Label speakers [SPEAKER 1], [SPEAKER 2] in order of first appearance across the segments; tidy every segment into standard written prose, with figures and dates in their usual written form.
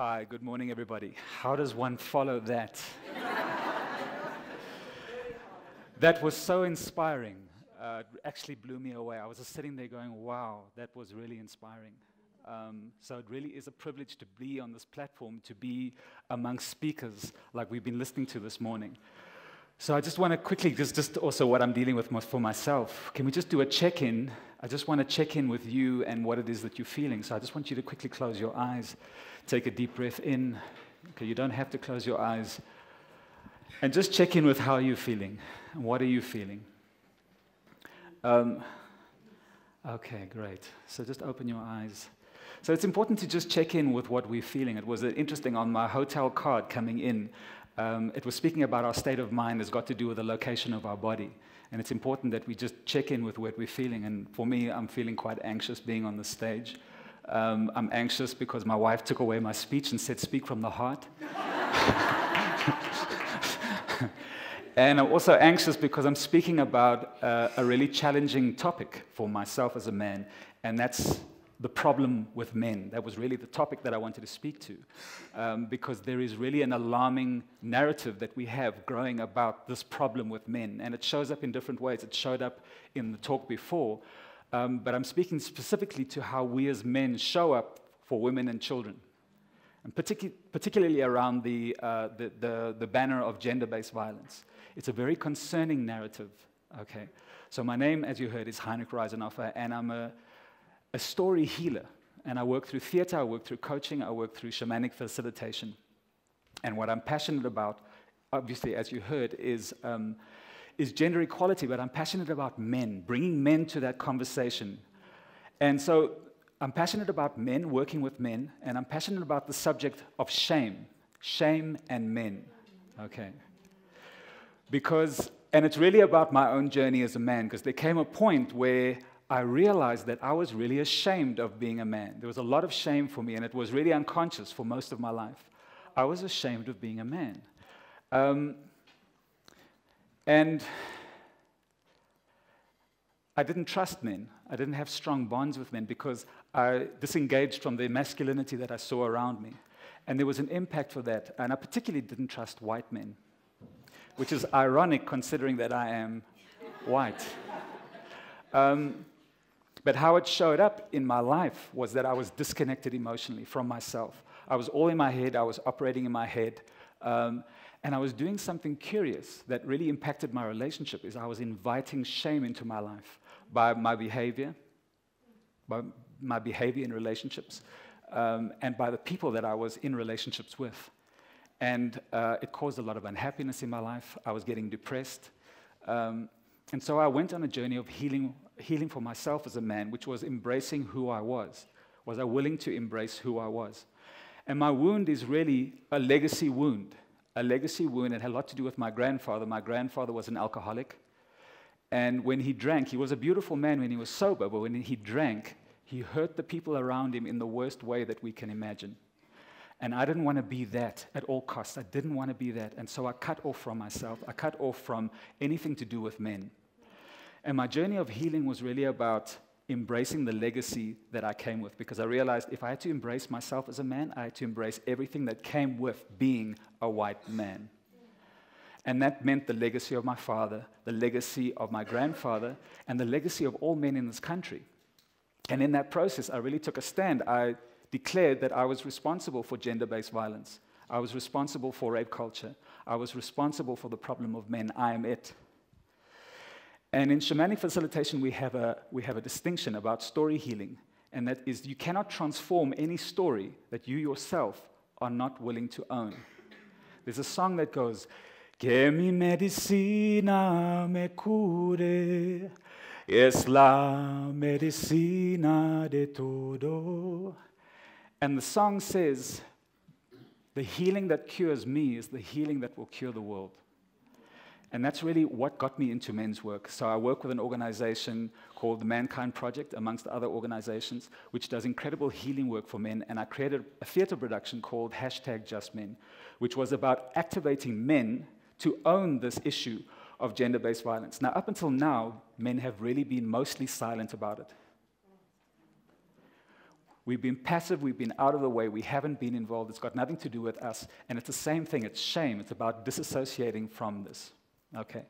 [SPEAKER 1] Hi, good morning, everybody. How does one follow that? That was so inspiring. It actually blew me away. I was just sitting there going, wow, that was really inspiring. So it really is a privilege to be on this platform, to be amongst speakers like we've been listening to this morning. So I just want to quickly, just also what I'm dealing with for myself. Can we just do a check-in? I just want to check in with you and what it is that you're feeling. So I just want you to quickly close your eyes, take a deep breath in. Okay, you don't have to close your eyes. And just check in with how you're feeling. And what are you feeling? Okay, great. So just open your eyes. So it's important to just check in with what we're feeling. It was interesting on my hotel card coming in. It was speaking about our state of mind has got to do with the location of our body. And it's important that we just check in with what we're feeling. And for me, I'm feeling quite anxious being on the stage. I'm anxious because my wife took away my speech and said, speak from the heart. And I'm also anxious because I'm speaking about a really challenging topic for myself as a man, and that's the problem with men. That was really the topic that I wanted to speak to, because there is really an alarming narrative that we have growing about this problem with men, and it shows up in different ways. It showed up in the talk before, but I'm speaking specifically to how we as men show up for women and children, and particularly around the banner of gender-based violence. It's a very concerning narrative, okay? So my name, as you heard, is Heinrich Reisenhoffer, and I'm a story healer. And I work through theater, I work through coaching, I work through shamanic facilitation. And what I'm passionate about, obviously, as you heard, is gender equality, but I'm passionate about men, bringing men to that conversation. And so I'm passionate about men, working with men, and I'm passionate about the subject of shame and men, okay? And it's really about my own journey as a man, because there came a point where I realized that I was really ashamed of being a man. There was a lot of shame for me, and it was really unconscious for most of my life. I was ashamed of being a man. And I didn't trust men. I didn't have strong bonds with men because I disengaged from the masculinity that I saw around me. And there was an impact for that. And I particularly didn't trust white men, which is ironic considering that I am white. But how it showed up in my life was that I was disconnected emotionally from myself. I was all in my head, I was operating in my head, and I was doing something curious that really impacted my relationship, is I was inviting shame into my life by my behavior in relationships, and by the people that I was in relationships with. And it caused a lot of unhappiness in my life. I was getting depressed. And so I went on a journey of healing for myself as a man, which was embracing who I was. Was I willing to embrace who I was? And my wound is really a legacy wound. A legacy wound. It had a lot to do with my grandfather. My grandfather was an alcoholic. And when he drank, he was a beautiful man when he was sober, but when he drank, he hurt the people around him in the worst way that we can imagine. And I didn't want to be that at all costs. I didn't want to be that. And so I cut off from myself. I cut off from anything to do with men. And my journey of healing was really about embracing the legacy that I came with, because I realized if I had to embrace myself as a man, I had to embrace everything that came with being a white man. And that meant the legacy of my father, the legacy of my grandfather, and the legacy of all men in this country. And in that process, I really took a stand. I declared that I was responsible for gender-based violence. I was responsible for rape culture. I was responsible for the problem of men. I am it. And in shamanic facilitation, we have a distinction about story healing, and that is you cannot transform any story that you yourself are not willing to own. There's a song that goes, "Que mi medicina me cure, es la medicina de todo." And the song says, the healing that cures me is the healing that will cure the world. And that's really what got me into men's work. So I work with an organization called the Mankind Project, amongst other organizations, which does incredible healing work for men. And I created a theater production called #JustMen, which was about activating men to own this issue of gender-based violence. Now, up until now, men have really been mostly silent about it. We've been passive, we've been out of the way, we haven't been involved, it's got nothing to do with us, and it's the same thing, it's shame, it's about disassociating from this, okay?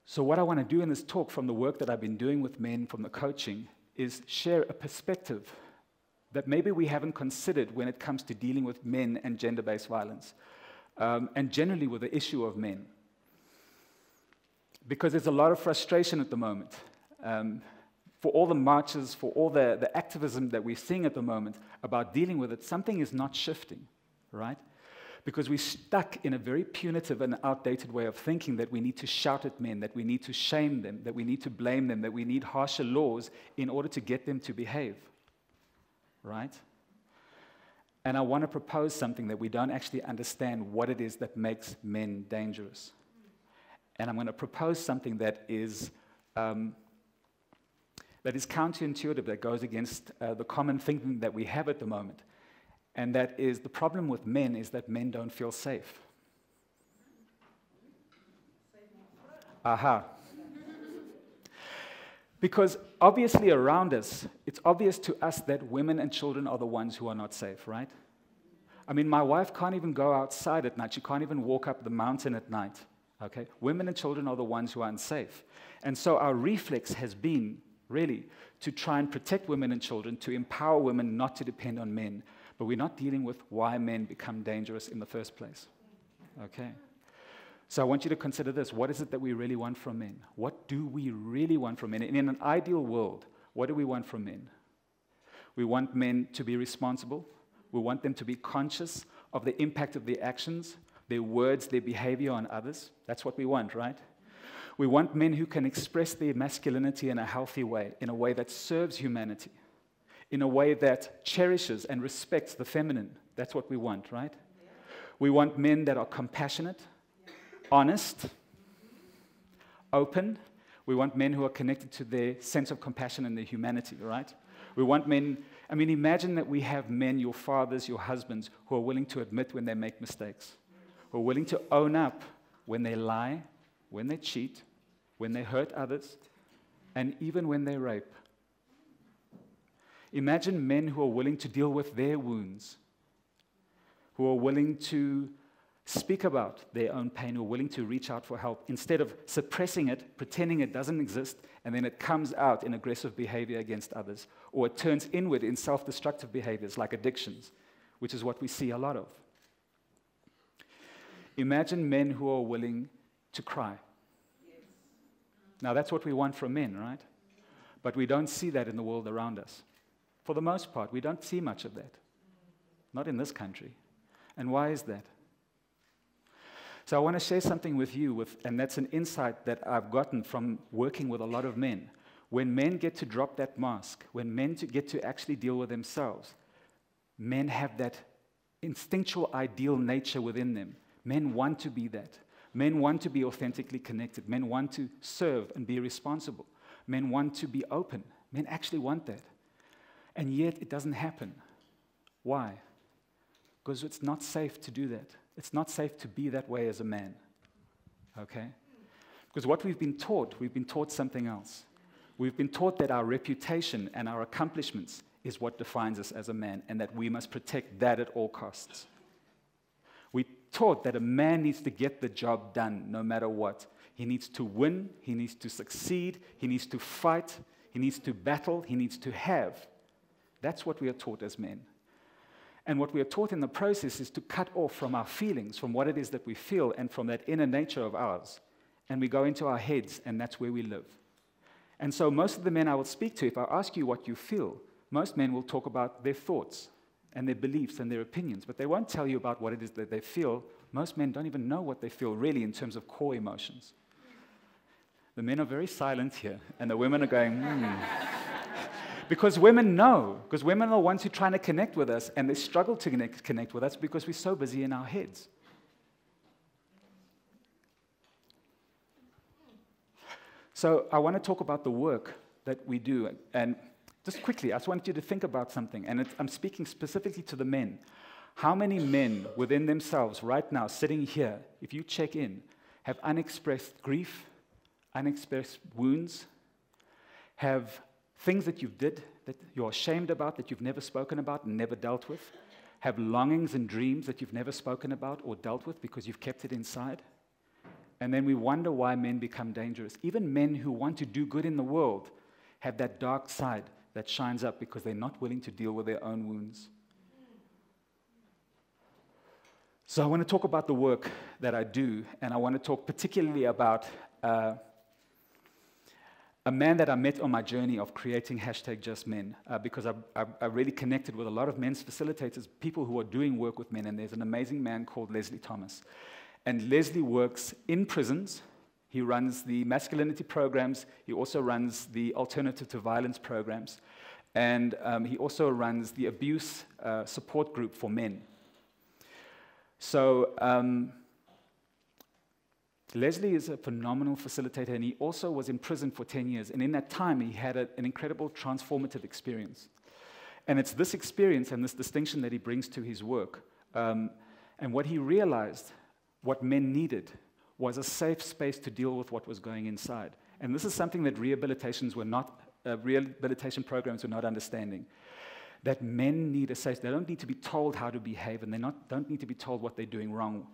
[SPEAKER 1] So what I want to do in this talk, from the work that I've been doing with men, from the coaching, is share a perspective that maybe we haven't considered when it comes to dealing with men and gender-based violence, and generally with the issue of men. Because there's a lot of frustration at the moment. For all the marches, for all the activism that we're seeing at the moment about dealing with it, something is not shifting, right? Because we're stuck in a very punitive and outdated way of thinking that we need to shout at men, that we need to shame them, that we need to blame them, that we need harsher laws in order to get them to behave, right? And I want to propose something that we don't actually understand what it is that makes men dangerous. And I'm going to propose something that is counterintuitive, that goes against the common thinking that we have at the moment. And that is, the problem with men is that men don't feel safe. Aha. Because obviously around us, it's obvious to us that women and children are the ones who are not safe, right? I mean, my wife can't even go outside at night. She can't even walk up the mountain at night, okay? Women and children are the ones who are unsafe. And so our reflex has been, really, to try and protect women and children, to empower women not to depend on men. But we're not dealing with why men become dangerous in the first place, okay? So I want you to consider this. What is it that we really want from men? What do we really want from men? And in an ideal world, what do we want from men? We want men to be responsible. We want them to be conscious of the impact of their actions, their words, their behavior on others. That's what we want, right? We want men who can express their masculinity in a healthy way, in a way that serves humanity, in a way that cherishes and respects the feminine. That's what we want, right? Yeah. We want men that are compassionate, honest, open. We want men who are connected to their sense of compassion and their humanity, right? We want men, I mean, imagine that we have men, your fathers, your husbands, who are willing to admit when they make mistakes, who are willing to own up when they lie, when they cheat, when they hurt others, and even when they rape. Imagine men who are willing to deal with their wounds, who are willing to speak about their own pain, who are willing to reach out for help, instead of suppressing it, pretending it doesn't exist, and then it comes out in aggressive behavior against others, or it turns inward in self-destructive behaviors like addictions, which is what we see a lot of. Imagine men who are willing to cry. Now, that's what we want from men, right? But we don't see that in the world around us. For the most part, we don't see much of that. Not in this country. And why is that? So I want to share something with you, and that's an insight that I've gotten from working with a lot of men. When men get to drop that mask, when men get to actually deal with themselves, men have that instinctual ideal nature within them. Men want to be that. Men want to be authentically connected. Men want to serve and be responsible. Men want to be open. Men actually want that. And yet it doesn't happen. Why? Because it's not safe to do that. It's not safe to be that way as a man. Okay? Because what we've been taught something else. We've been taught that our reputation and our accomplishments is what defines us as a man, and that we must protect that at all costs. We're taught that a man needs to get the job done no matter what. He needs to win, he needs to succeed, he needs to fight, he needs to battle, he needs to have. That's what we are taught as men. And what we are taught in the process is to cut off from our feelings, from what it is that we feel, and from that inner nature of ours. And we go into our heads, and that's where we live. And so most of the men I will speak to, if I ask you what you feel, most men will talk about their thoughts and their beliefs and their opinions, but they won't tell you about what it is that they feel. Most men don't even know what they feel really in terms of core emotions. The men are very silent here, and the women are going, Because women know, because women are the ones who are trying to connect with us, and they struggle to connect with us because we're so busy in our heads. So I want to talk about the work that we do, and just quickly, I just want you to think about something, and I'm speaking specifically to the men. How many men within themselves right now, sitting here, if you check in, have unexpressed grief, unexpressed wounds, have things that you did that you're ashamed about, that you've never spoken about and never dealt with, have longings and dreams that you've never spoken about or dealt with because you've kept it inside. And then we wonder why men become dangerous. Even men who want to do good in the world have that dark side that shines up because they're not willing to deal with their own wounds. So I want to talk about the work that I do, and I want to talk particularly about a man that I met on my journey of creating #JustMen, because I really connected with a lot of men's facilitators, people who are doing work with men, and there's an amazing man called Leslie Thomas. And Leslie works in prisons. He runs the masculinity programs. He also runs the alternative to violence programs. And he also runs the abuse support group for men. So Leslie is a phenomenal facilitator, and he also was in prison for 10 years. And in that time, he had an incredible transformative experience. And it's this experience and this distinction that he brings to his work. And what he realized, what men needed, was a safe space to deal with what was going inside. And this is something that rehabilitation programs were not understanding. That men need a safe, they don't need to be told how to behave, and they don't need to be told what they're doing wrong.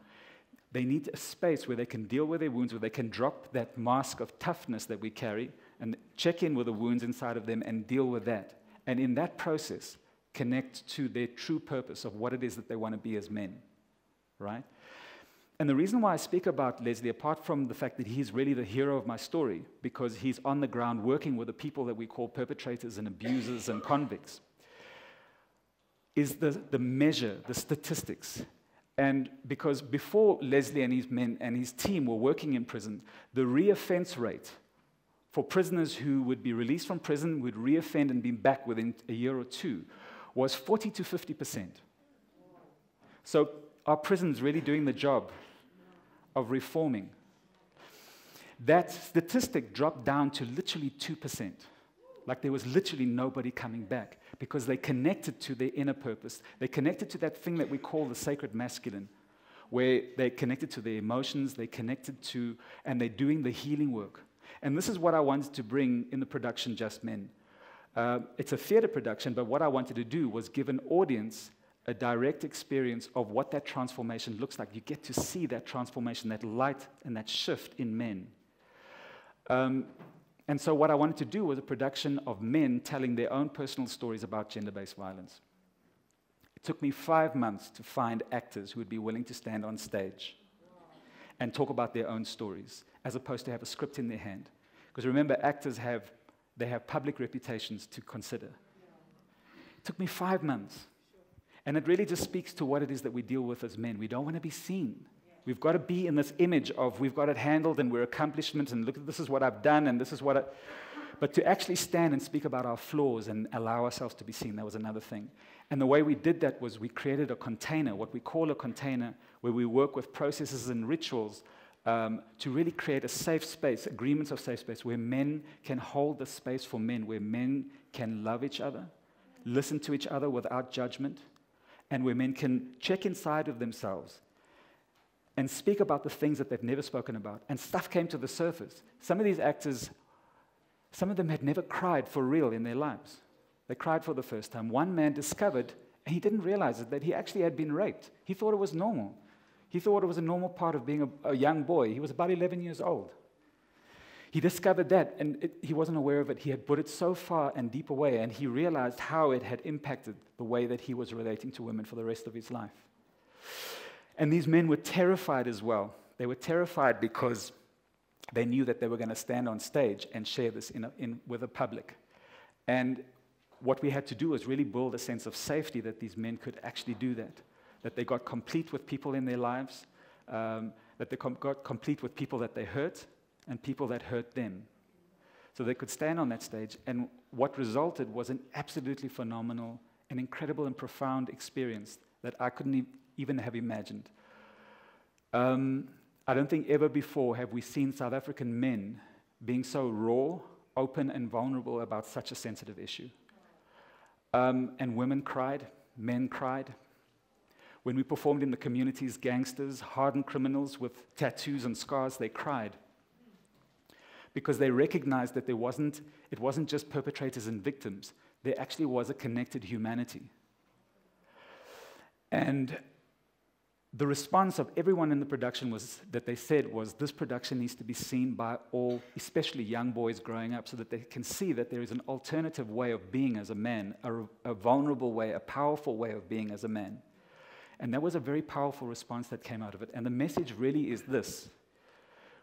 [SPEAKER 1] They need a space where they can deal with their wounds, where they can drop that mask of toughness that we carry and check in with the wounds inside of them and deal with that. And in that process, connect to their true purpose of what it is that they want to be as men, right? And the reason why I speak about Leslie, apart from the fact that he's really the hero of my story, because he's on the ground working with the people that we call perpetrators and abusers and convicts, is the measure, the statistics. And because before Leslie and his men and his team were working in prison, the reoffense rate for prisoners who would be released from prison, would reoffend and be back within a year or two, was 40 to 50%. So are prisons really doing the job of reforming? That statistic dropped down to literally 2%. Like there was literally nobody coming back because they connected to their inner purpose. They connected to that thing that we call the sacred masculine, where they connected to their emotions, they connected to, and they're doing the healing work. And this is what I wanted to bring in the production Just Men. It's a theater production, but what I wanted to do was give an audience a direct experience of what that transformation looks like. You get to see that transformation, that light and that shift in men. And so what I wanted to do was a production of men telling their own personal stories about gender-based violence. It took me 5 months to find actors who would be willing to stand on stage and talk about their own stories, as opposed to have a script in their hand. Because remember, actors have public reputations to consider. It took me 5 months. And it really just speaks to what it is that we deal with as men. We don't want to be seen. We've got to be in this image of we've got it handled and we're accomplishments and look, this is what I've done and this is what I... But to actually stand and speak about our flaws and allow ourselves to be seen, that was another thing. And the way we did that was we created a container, what we call a container, where we work with processes and rituals to really create a safe space, agreements of safe space, where men can hold the space for men, where men can love each other, listen to each other without judgment, and where men can check inside of themselves and speak about the things that they've never spoken about. And stuff came to the surface. Some of these actors, some of them had never cried for real in their lives. They cried for the first time. One man discovered, and he didn't realize it, that he actually had been raped. He thought it was normal. He thought it was a normal part of being a young boy. He was about 11 years old. He discovered that, and he wasn't aware of it. He had put it so far and deep away, and he realized how it had impacted the way that he was relating to women for the rest of his life. And these men were terrified as well. They were terrified because they knew that they were going to stand on stage and share this with the public. And what we had to do was really build a sense of safety that these men could actually do that they got complete with people in their lives, that they got complete with people that they hurt and people that hurt them. So they could stand on that stage, and what resulted was an absolutely phenomenal and incredible and profound experience that I couldn't even have imagined. I don't think ever before have we seen South African men being so raw, open, and vulnerable about such a sensitive issue. And women cried, men cried. When we performed in the communities, gangsters, hardened criminals with tattoos and scars, they cried. because they recognized that it wasn't just perpetrators and victims. There actually was a connected humanity. And the response of everyone in the production was that they said was, this production needs to be seen by all, especially young boys growing up, so that they can see that there is an alternative way of being as a man, a vulnerable way, a powerful way of being as a man. And that was a very powerful response that came out of it. And the message really is this: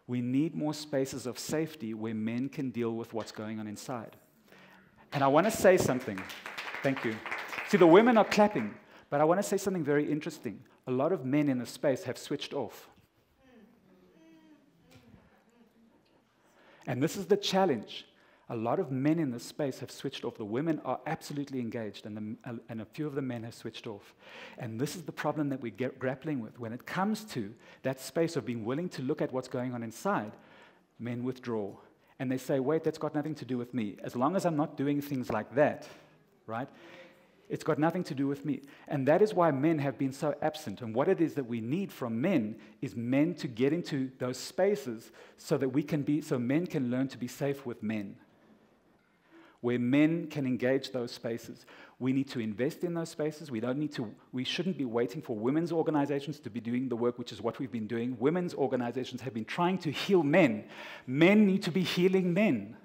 [SPEAKER 1] we need more spaces of safety where men can deal with what's going on inside. And I want to say something. Thank you. See, the women are clapping, but I want to say something very interesting. A lot of men in the space have switched off. And this is the challenge. A lot of men in this space have switched off. The women are absolutely engaged, and a few of the men have switched off. And this is the problem that we're grappling with. When it comes to that space of being willing to look at what's going on inside, men withdraw. And they say, wait, that's got nothing to do with me. As long as I'm not doing things like that, right? It's got nothing to do with me. And that is why men have been so absent. And what it is that we need from men is men to get into those spaces so that men can learn to be safe with men. Where men can engage those spaces. We need to invest in those spaces. We shouldn't be waiting for women's organizations to be doing the work, which is what we've been doing. Women's organizations have been trying to heal men. Men need to be healing men.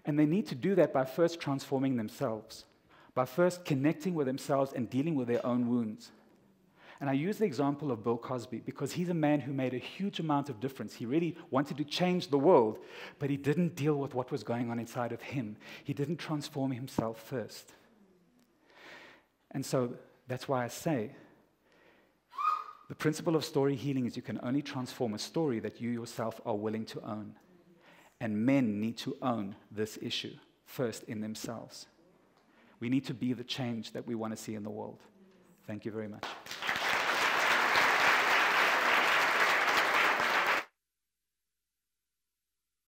[SPEAKER 1] And they need to do that by first transforming themselves, by first connecting with themselves and dealing with their own wounds. And I use the example of Bill Cosby because he's a man who made a huge amount of difference. He really wanted to change the world, but he didn't deal with what was going on inside of him. He didn't transform himself first. And so that's why I say the principle of story healing is you can only transform a story that you yourself are willing to own. And men need to own this issue first in themselves. We need to be the change that we want to see in the world. Thank you very much.